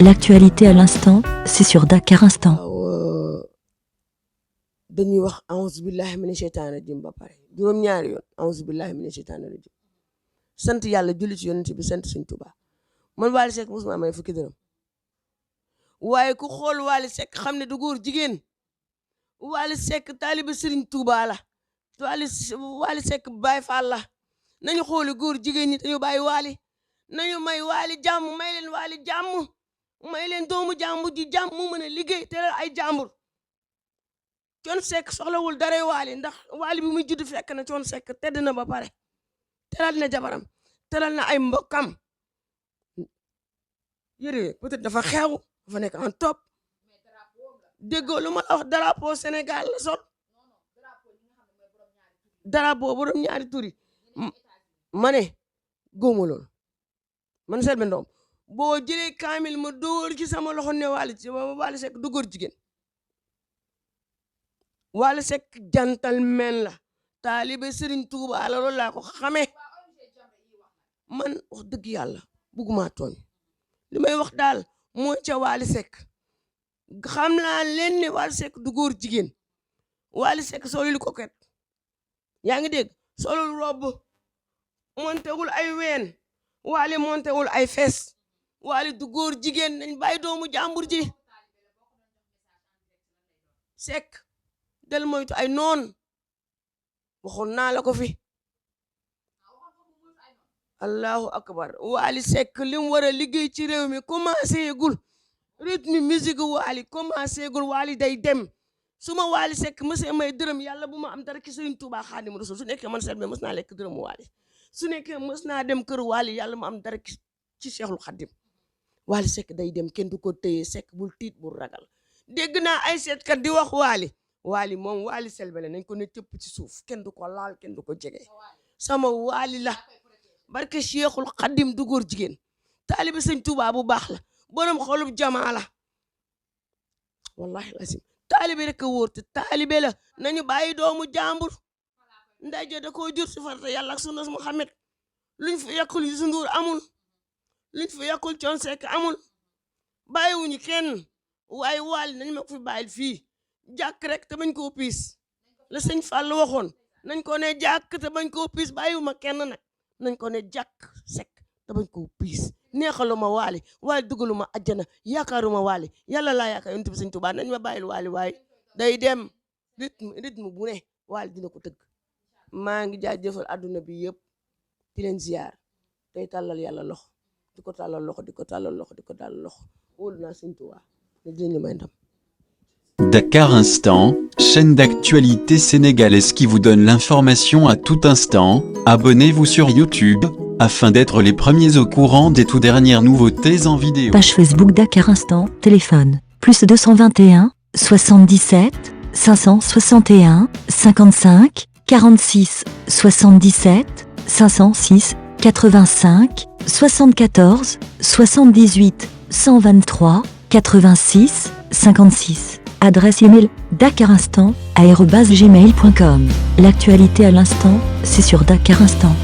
L'actualité à l'instant, c'est sur Dakar Instant. waaw dañuy wax auzu billahi mina sheytaani rajim ba pare juróom-ñaari yoon auzu billahi mina sheytaani rajim sant yàlla julli ci yonent bi sant Sëñ Tuubaa man Wally Seck mosuma may fukki dërëm waaye ku xool Wally Seck xam ne du góor jigéen Wally Seck taaliba Sëriñ Tuubaa la Wally Seck Baay Faal la nañu xooli góor jigéen ñi dañu bàyyi Wally nañu may Wally jàmm may leen Wally jàmm may leen doomu jàmbur ji jàmm mu mën a liggéey teral ay jàmbur Thione Seck soxlawul daray Wally ndax Wally bi muy judd fekk na Thione Seck tedd na ba pare teral na jabaram teral na ay mbokkam yére peut-être dafa xew dafa nekk en top déggoo lu ma la wax drapeau Sénégal la sol drapeau borom ñaari turi ma ne góoma loolu man Selbé Ndom boo jëlee kaamil ma dóor ci sama loxo ne Wally Seck du góor jigéen Wally Seck gentleman la taalibe Serigne Touba la loolu laa ko xamee man wax dëgg yàlla bugguma tooñ li may wax daal mooy ca Wally Seck xam naa leen ne Wally Seck du góor jigéen Wally Seck solul coquette yaa ngi dégg solul robe montewul ay ween Wally montewul ay fes Wally du góor jigéen nañ bàyyi doomu jàmbur ji Seck del moytu ay noon waxoon naa la ko fi allahu akbar Wally Seck lim war a liggéey ci réew mi commencé gul rythme musique Wally commencé gul Wally day dem suma Wally Seck mësee may dërëm yàlla bu ma am dara ki Sëriñ Tuubaa Xaadimu Rasuul su nekkee man Selbé mës naa lekk dërëm Wally su nekkee mës naa dem kër Wally yàlla mu am dara ci Seexul Xaadim Wally Seck day dem kenn du ko téye Seck bul tiit bul ragal dégg naa ay seetkat di wax Wally moom Wally Selbé la nañ ko ne cëpp ci suuf kenn du ko laal kenn du ko jege sama Wally la barke Seexul Xaadim du góor jigéen taalibe Sëñ Tuubaa bu baax la borom xolub jamaa la wallahi lazim taalibe rek a wóor te taalibe la nañu bàyyi doomu jàmbur ndaje da koo jur si farata yàlla ak sunna Muhammad luñ fi yàqul Youssou Ndour amul luñ fi yàqul Thione Seck amul bàyyiwuñu kenn waaye Wally nañ ma ko fi bàyyil fii jàkk rek te bañ koo piis la sëñ Fall waxoon nañ ko ne jàkk te bañ koo piis bàyyiwuma kenn nag nañ ko ne jàkk Seck te bañ koo piis neexaluma Wally waaye dugaluma àjjana yaakaaruma Wally yàlla laa yaakaar yonent bi Sëñ Tuubaa nañ ma bàyyil Wally waaye day dem rythme bu ne Wally dina ko tëgg maa ngi jaajëfal àdduna bi yëpp di leen ziar tey tàllal yàlla loxo di ko tàllal loxo di ko tàllal loxo di ko tàllal loxo wóolu naa Sëñ Tuubaa ne dinañu may ndam. Dakar Instant, chaîne d'actualité sénégalaise qui vous donne l'information à tout instant. Abonnez-vous sur YouTube afin d'être les premiers au courant des toutes dernières nouveautés en vidéo. Page Facebook Dakar Instant, téléphone, plus 221, 77, 561, 55, 46, 77, 506, 85, 74, 78, 123, 86, 56. Adresse email dakarinstant@gmail.com. L'actualité à l'instant, c'est sur Dakar Instant.